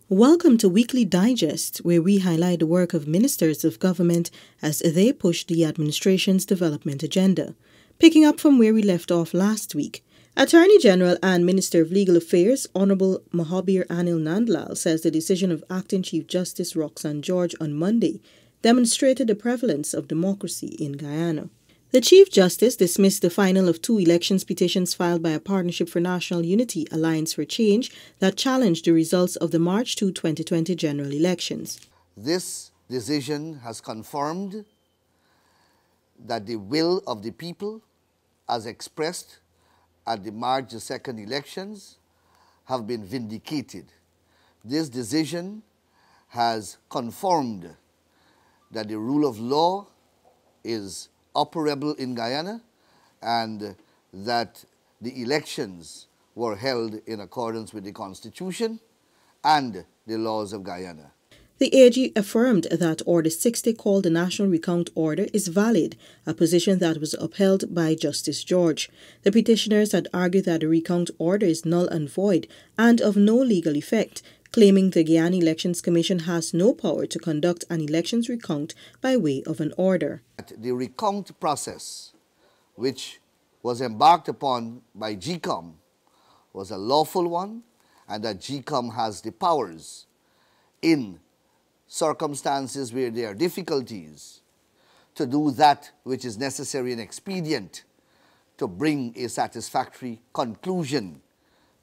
Welcome to Weekly Digest, where we highlight the work of ministers of government as they push the administration's development agenda. Picking up from where we left off last week, Attorney General and Minister of Legal Affairs, Honorable Mahabir Anil Nandlal, says the decision of Acting Chief Justice Roxanne George on Monday demonstrated the prevalence of democracy in Guyana. The Chief Justice dismissed the final of two elections petitions filed by a Partnership for National Unity Alliance for Change that challenged the results of the March 2, 2020 general elections. This decision has confirmed that the will of the people, as expressed at the March 2nd elections, have been vindicated. This decision has confirmed that the rule of law is operable in Guyana and that the elections were held in accordance with the Constitution and the laws of Guyana. The AG affirmed that Order 60, called the National Recount Order, is valid, a position that was upheld by Justice George. The petitioners had argued that the recount order is null and void and of no legal effect, claiming the Guyana Elections Commission has no power to conduct an elections recount by way of an order. The recount process, which was embarked upon by GCOM, was a lawful one, and that GCOM has the powers in circumstances where there are difficulties to do that which is necessary and expedient to bring a satisfactory conclusion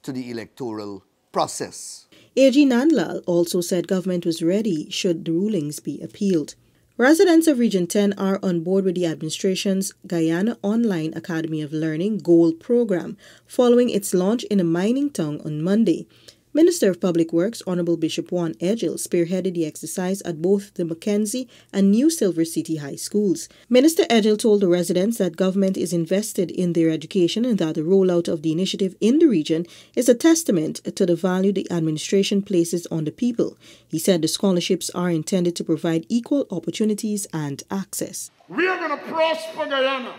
to the electoral process. AG Nandlal also said government was ready should the rulings be appealed. Residents of Region 10 are on board with the administration's Guyana Online Academy of Learning GOAL program following its launch in a mining town on Monday. Minister of Public Works, Honorable Bishop Juan Edgell, spearheaded the exercise at both the Mackenzie and New Silver City High Schools. Minister Edgell told the residents that government is invested in their education and that the rollout of the initiative in the region is a testament to the value the administration places on the people. He said the scholarships are intended to provide equal opportunities and access. We are going to prosper Guyana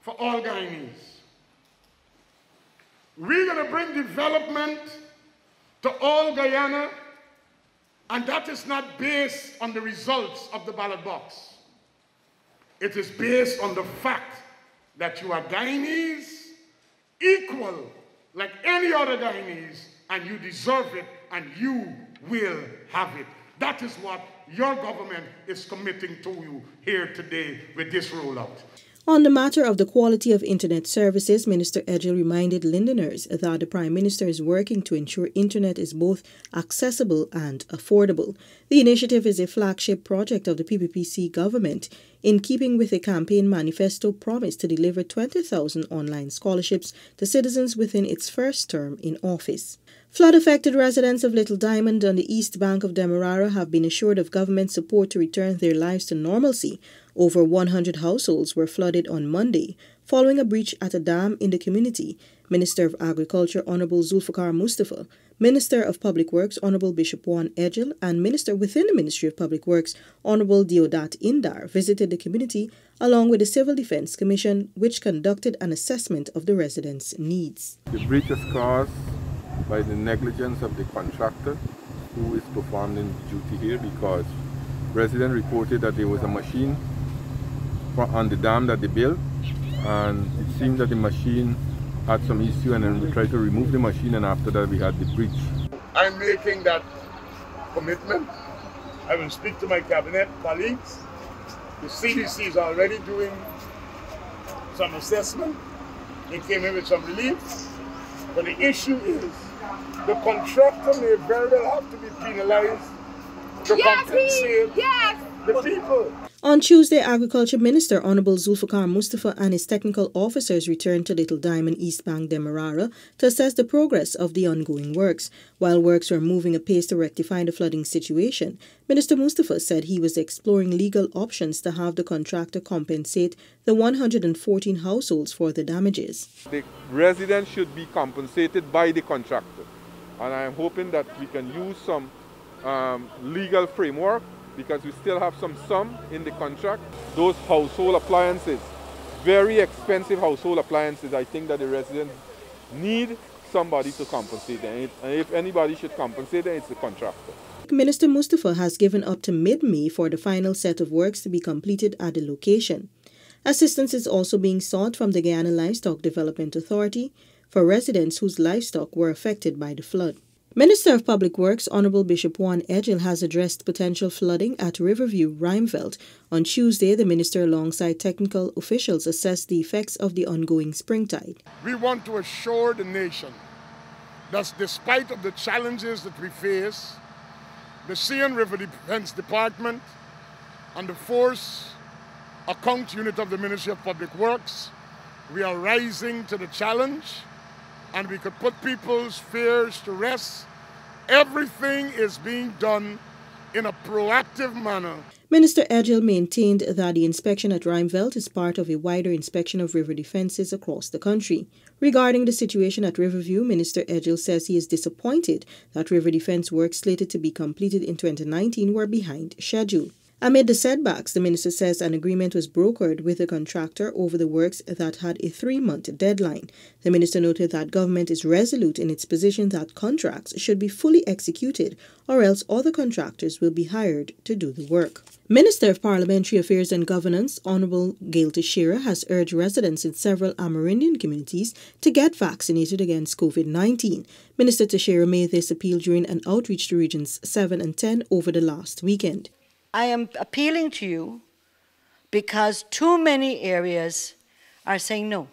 for all Guyanese. We're going to bring development to all Guyana, and that is not based on the results of the ballot box. It is based on the fact that you are Guyanese, equal like any other Guyanese, and you deserve it, and you will have it. That is what your government is committing to you here today with this rollout. On the matter of the quality of internet services, Minister Edgell reminded Lindeners that the Prime Minister is working to ensure internet is both accessible and affordable. The initiative is a flagship project of the PPPC government in keeping with a campaign manifesto promise to deliver 20,000 online scholarships to citizens within its first term in office. Flood-affected residents of Little Diamond on the east bank of Demerara have been assured of government support to return their lives to normalcy. Over 100 households were flooded on Monday, following a breach at a dam in the community. Minister of Agriculture Honorable Zulfikar Mustafa, Minister of Public Works Honorable Bishop Juan Edgell, and Minister within the Ministry of Public Works Honorable Gov't Indar visited the community along with the Civil Defense Commission, which conducted an assessment of the residents' needs. The breach is caused by the negligence of the contractor who is performing duty here, because residents reported that there was a machine on the dam that they built, and it seems that the machine had some issue, and then we tried to remove the machine, and after that we had the breach. I'm making that commitment. I will speak to my cabinet colleagues. The CDC is already doing some assessment. They came in with some relief. But the issue is the contractor may very well have to be penalized to compensate the people. On Tuesday, Agriculture Minister Honorable Zulfikar Mustafa and his technical officers returned to Little Diamond, East Bank, Demerara to assess the progress of the ongoing works. While works were moving apace to rectify the flooding situation, Minister Mustafa said he was exploring legal options to have the contractor compensate the 114 households for the damages. The residents should be compensated by the contractor, and I'm hoping that we can use some legal framework, because we still have some sum in the contract. Those household appliances, very expensive household appliances, I think that the residents need somebody to compensate them. And if anybody should compensate them, it's the contractor. Minister Mustafa has given up to mid-May for the final set of works to be completed at the location. Assistance is also being sought from the Guyana Livestock Development Authority for residents whose livestock were affected by the flood. Minister of Public Works Honorable Bishop Juan Edgell has addressed potential flooding at Riverview, Rhymeveld. On Tuesday, the minister alongside technical officials assessed the effects of the ongoing springtide. We want to assure the nation that despite of the challenges that we face, the Sea and River Defense Department and the Force Account Unit of the Ministry of Public Works, we are rising to the challenge and we could put people's fears to rest. Everything is being done in a proactive manner. Minister Edgell maintained that the inspection at Rhymeveld is part of a wider inspection of river defenses across the country. Regarding the situation at Riverview, Minister Edgell says he is disappointed that river defense work slated to be completed in 2019 were behind schedule. Amid the setbacks, the minister says an agreement was brokered with the contractor over the works that had a 3-month deadline. The minister noted that government is resolute in its position that contracts should be fully executed or else other contractors will be hired to do the work. Minister of Parliamentary Affairs and Governance Honorable gov't has urged residents in several Amerindian communities to get vaccinated against COVID-19. Minister Teixeira made this appeal during an outreach to Regions 7 and 10 over the last weekend. I am appealing to you because too many areas are saying no.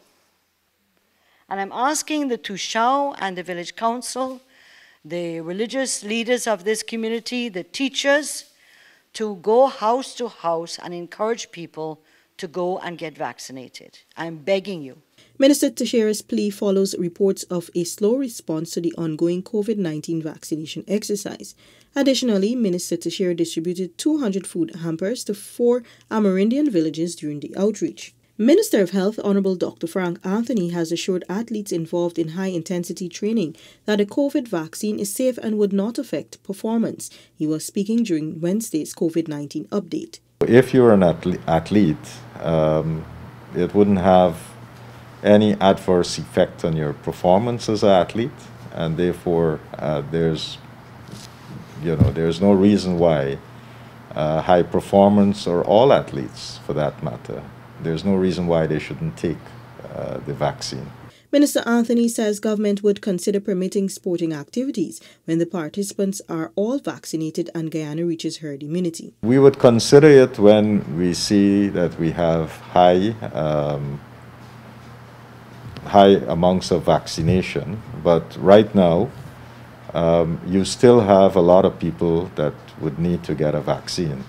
And I'm asking the Tushao and the village council, the religious leaders of this community, the teachers, to go house to house and encourage people to go and get vaccinated. I'm begging you. Minister Teixeira's plea follows reports of a slow response to the ongoing COVID-19 vaccination exercise. Additionally, Minister Teixeira distributed 200 food hampers to 4 Amerindian villages during the outreach. Minister of Health Honorable Dr. Frank Anthony has assured athletes involved in high-intensity training that the COVID vaccine is safe and would not affect performance. He was speaking during Wednesday's COVID-19 update. If you're an athlete, it wouldn't have any adverse effect on your performance as an athlete, and therefore there's no reason why high performance, or all athletes for that matter, there's no reason why they shouldn't take the vaccine. Minister Anthony says government would consider permitting sporting activities when the participants are all vaccinated and Guyana reaches herd immunity. We would consider it when we see that we have high amounts of vaccination, but right now you still have a lot of people that would need to get a vaccine.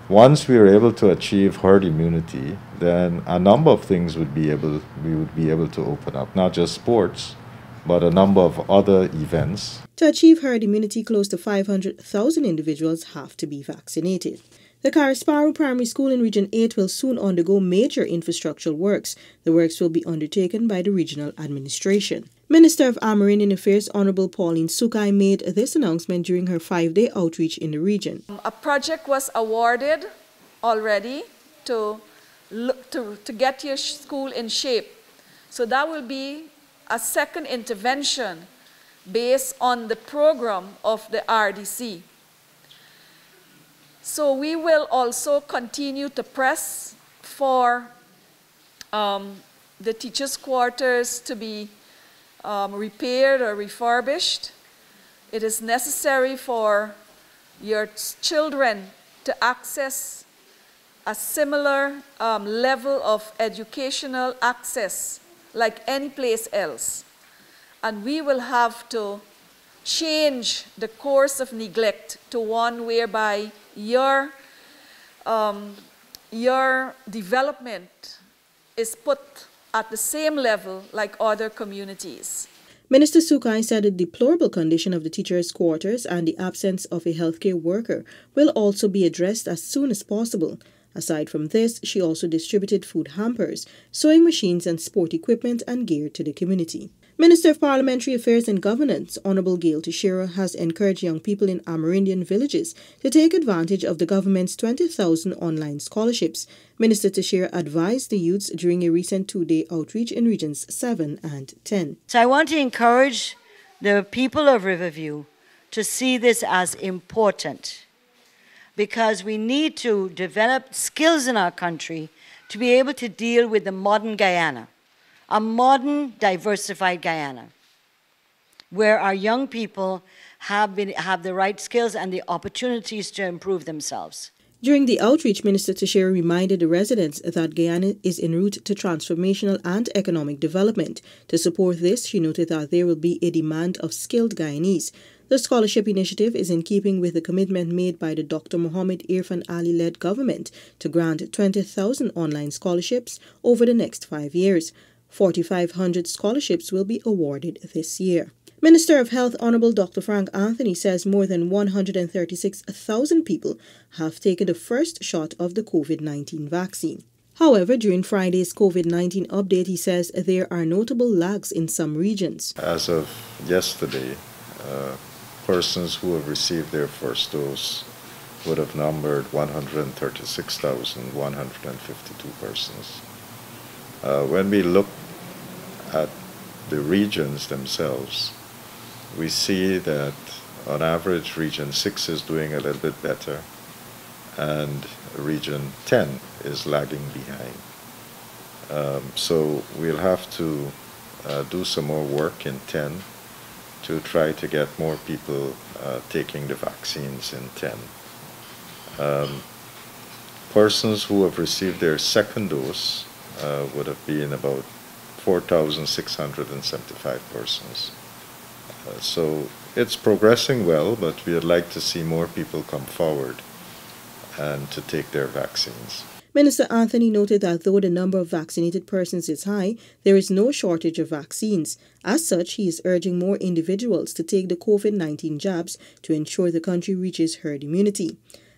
Once we are able to achieve herd immunity, then a number of things we would be able to open up, not just sports, but a number of other events. To achieve herd immunity, close to 500,000 individuals have to be vaccinated. The Carisparu Primary School in Region 8 will soon undergo major infrastructural works. The works will be undertaken by the regional administration. Minister of Amerindian Affairs Honorable Pauline Sukai made this announcement during her 5-day outreach in the region. A project was awarded already to get your school in shape. So that will be a second intervention based on the program of the RDC. So we will also continue to press for the teachers' quarters to be repaired or refurbished. It is necessary for your children to access a similar level of educational access like any place else. And we will have to change the course of neglect to one whereby your development is put at the same level like other communities. Minister Sukai said the deplorable condition of the teachers' quarters and the absence of a healthcare worker will also be addressed as soon as possible. Aside from this, she also distributed food hampers, sewing machines and sport equipment and gear to the community. Minister of Parliamentary Affairs and Governance, Honourable gov't Teixeira, has encouraged young people in Amerindian villages to take advantage of the government's 20,000 online scholarships. Minister Teixeira advised the youths during a recent two-day outreach in Regions 7 and 10. So I want to encourage the people of Riverview to see this as important, because we need to develop skills in our country to be able to deal with the modern Guyana, a modern, diversified Guyana, where our young people have the right skills and the opportunities to improve themselves. During the outreach, Minister Teixeira reminded the residents that Guyana is en route to transformational and economic development. To support this, she noted that there will be a demand of skilled Guyanese. The scholarship initiative is in keeping with the commitment made by the Dr. Mohammed Irfan Ali-led government to grant 20,000 online scholarships over the next 5 years. 4,500 scholarships will be awarded this year. Minister of Health Honourable Dr. Frank Anthony says more than 136,000 people have taken the first shot of the COVID-19 vaccine. However, during Friday's COVID-19 update, he says there are notable lags in some regions. As of yesterday, persons who have received their first dose would have numbered 136,152 persons. When we look at the regions themselves, we see that on average Region 6 is doing a little bit better and Region 10 is lagging behind. So we'll have to do some more work in 10 to try to get more people taking the vaccines in 10. Persons who have received their second dose would have been about 4,675 persons. So it's progressing well, but we would like to see more people come forward and to take their vaccines. Minister Anthony noted that though the number of vaccinated persons is high, there is no shortage of vaccines. As such, he is urging more individuals to take the COVID-19 jabs to ensure the country reaches herd immunity.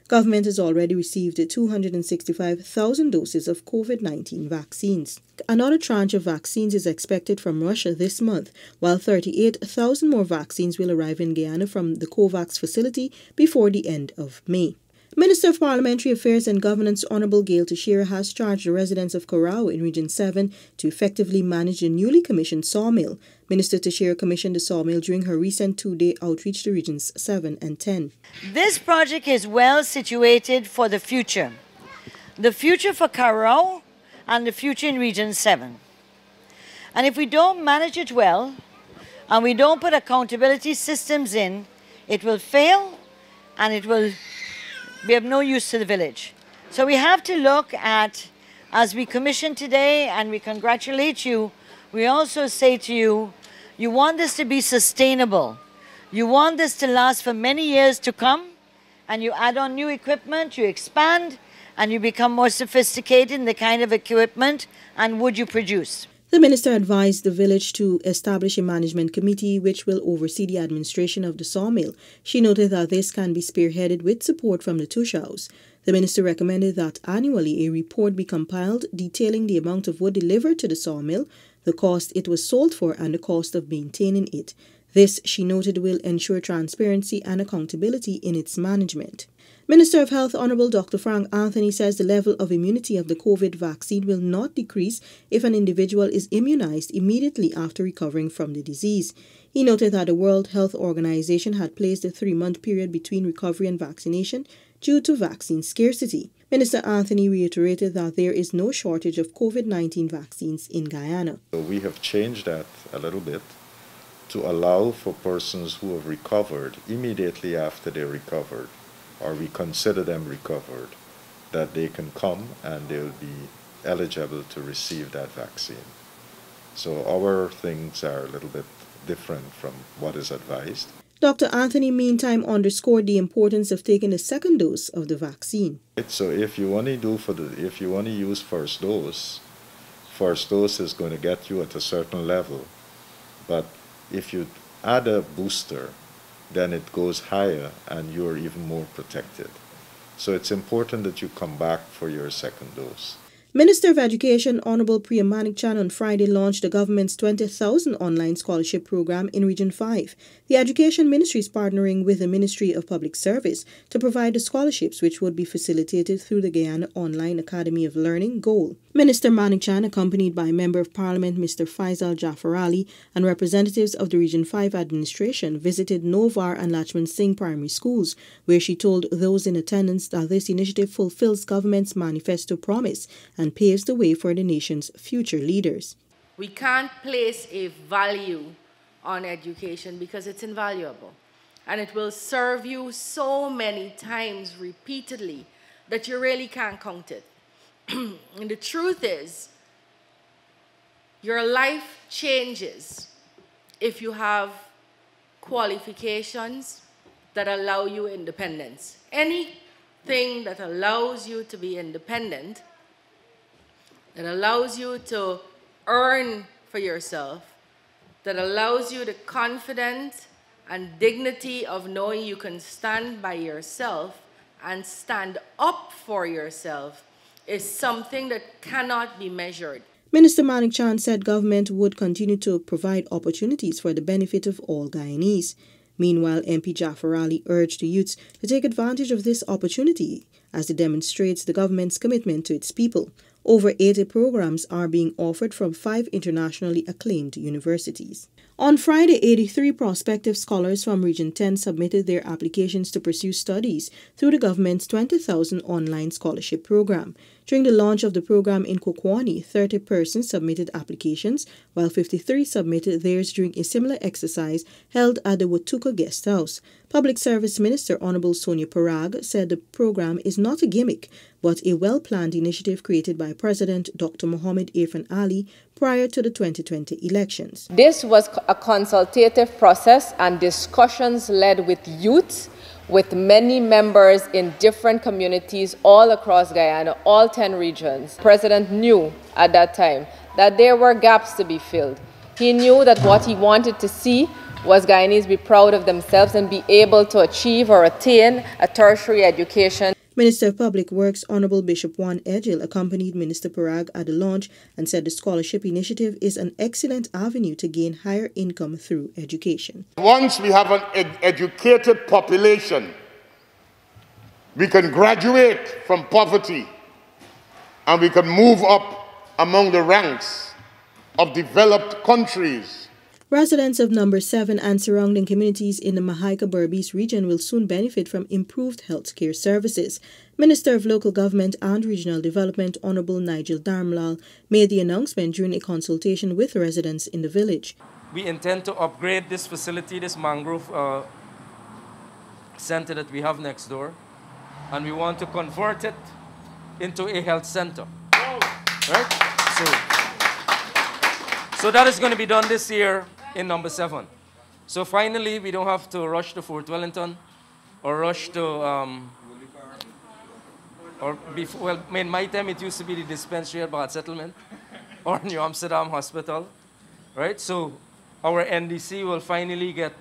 Government has already received 265,000 doses of COVID-19 vaccines. Another tranche of vaccines is expected from Russia this month, while 38,000 more vaccines will arrive in Guyana from the COVAX facility before the end of May. Minister of Parliamentary Affairs and Governance Honourable gov't Teixeira has charged the residents of Corral in Region 7 to effectively manage the newly commissioned sawmill. Minister Teixeira commissioned the sawmill during her recent two-day outreach to Regions 7 and 10. This project is well situated for the future for Corral and the future in Region 7. And if we don't manage it well and we don't put accountability systems in, it will fail and it will be of no use to the village. So we have to look at, as we commission today and we congratulate you, we also say to you, you want this to be sustainable. You want this to last for many years to come, and you add on new equipment, you expand, and you become more sophisticated in the kind of equipment and wood you produce. The minister advised the village to establish a management committee which will oversee the administration of the sawmill. She noted that this can be spearheaded with support from the Tushaus. The minister recommended that annually a report be compiled detailing the amount of wood delivered to the sawmill, the cost it was sold for, and the cost of maintaining it. This, she noted, will ensure transparency and accountability in its management. Minister of Health Honourable Dr. Frank Anthony says the level of immunity of the COVID vaccine will not decrease if an individual is immunized immediately after recovering from the disease. He noted that the World Health Organization had placed a 3-month period between recovery and vaccination due to vaccine scarcity. Minister Anthony reiterated that there is no shortage of COVID-19 vaccines in Guyana. So we have changed that a little bit to allow for persons who have recovered immediately after they recovered, or we consider them recovered, that they can come and they'll be eligible to receive that vaccine. So our things are a little bit different from what is advised. Dr. Anthony meantime underscored the importance of taking the second dose of the vaccine. So if you want to use first dose is going to get you at a certain level, but if you add a booster, then it goes higher and you're even more protected. So it's important that you come back for your second dose. Minister of Education Honorable Priya Manikchan on Friday launched the government's 20,000 online scholarship program in Region 5. The Education Ministry is partnering with the Ministry of Public Service to provide the scholarships, which would be facilitated through the Guyana Online Academy of Learning, GOAL. Minister Manikchan, accompanied by Member of Parliament Mr. Faisal Jafar Ali and representatives of the Region 5 administration, visited Novar and Lachman Singh primary schools, where she told those in attendance that this initiative fulfills government's manifesto promise and paves the way for the nation's future leaders. We can't place a value on education because it's invaluable, and it will serve you so many times repeatedly that you really can't count it. And the truth is, your life changes if you have qualifications that allow you independence. Anything that allows you to be independent, that allows you to earn for yourself, that allows you the confidence and dignity of knowing you can stand by yourself and stand up for yourself, is something that cannot be measured. Minister Manikchan said government would continue to provide opportunities for the benefit of all Guyanese. Meanwhile, MP Jafar Ali urged the youths to take advantage of this opportunity as it demonstrates the government's commitment to its people. Over 80 programs are being offered from 5 internationally acclaimed universities. On Friday, 83 prospective scholars from Region 10 submitted their applications to pursue studies through the government's 20,000 online scholarship program. During the launch of the program in Kokwani, 30 persons submitted applications, while 53 submitted theirs during a similar exercise held at the Watuka Guest House. Public Service Minister Honorable Sonia Parag said the program is not a gimmick, but a well-planned initiative created by President Dr. Mohammed Irfan Ali prior to the 2020 elections. This was a consultative process and discussions led with youth, with many members in different communities all across Guyana, all 10 regions. The President knew at that time that there were gaps to be filled. He knew that what he wanted to see was Guyanese be proud of themselves and be able to achieve or attain a tertiary education. Minister of Public Works Honorable Bishop Juan Edgil accompanied Minister Parag at the launch and said the scholarship initiative is an excellent avenue to gain higher income through education. Once we have an educated population, we can graduate from poverty and we can move up among the ranks of developed countries. Residents of Number 7 and surrounding communities in the Mahaika-Berbice region will soon benefit from improved health care services. Minister of Local Government and Regional Development Honorable Nigel Darmlal made the announcement during a consultation with residents in the village. We intend to upgrade this facility, this mangrove center that we have next door, and we want to convert it into a health center. Right? So that is going to be done this year in Number 7. So finally, we don't have to rush to Fort Wellington or rush to, well, in my time it used to be the dispensary at Bad Settlement or New Amsterdam Hospital, right? So our NDC will finally get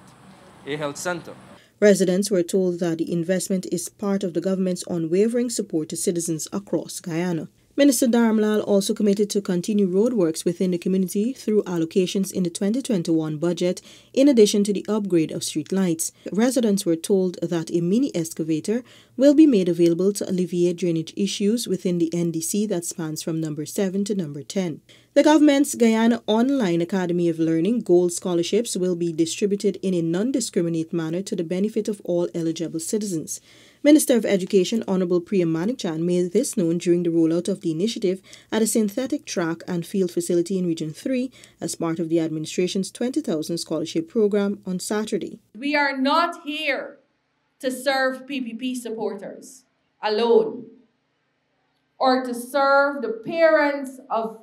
a health center. Residents were told that the investment is part of the government's unwavering support to citizens across Guyana. Minister Darmlal also committed to continue roadworks within the community through allocations in the 2021 budget, in addition to the upgrade of street lights. Residents were told that a mini excavator will be made available to alleviate drainage issues within the NDC that spans from Number 7 to Number 10. The government's Guyana Online Academy of Learning Gold Scholarships will be distributed in a non-discriminate manner to the benefit of all eligible citizens. Minister of Education Honorable Priya Manikchan made this known during the rollout of the initiative at a synthetic track and field facility in Region 3 as part of the administration's 20,000 scholarship program on Saturday. We are not here to serve PPP supporters alone or to serve the parents of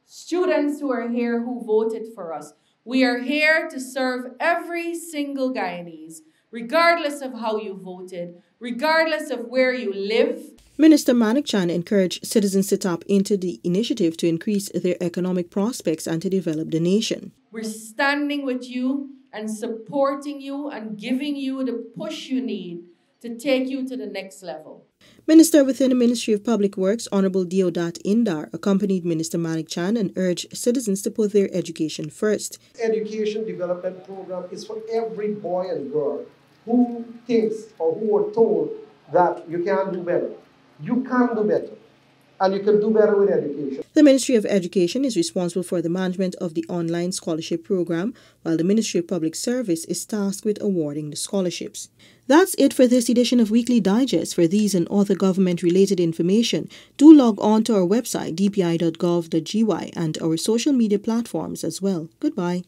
students who are here who voted for us. We are here to serve every single Guyanese, regardless of how you voted, regardless of where you live. Minister Manikchan encouraged citizens to tap into the initiative to increase their economic prospects and to develop the nation. We're standing with you and supporting you and giving you the push you need to take you to the next level. Minister within the Ministry of Public Works, Honorable gov't Indar, accompanied Minister Malik Chan and urged citizens to put their education first. Education development program is for every boy and girl who thinks or who are told that you can do better. You can do better. And you can do better with education. The Ministry of Education is responsible for the management of the online scholarship program, while the Ministry of Public Service is tasked with awarding the scholarships. That's it for this edition of Weekly Digest. For these and other government-related information, do log on to our website, dpi.gov.gy, and our social media platforms as well. Goodbye.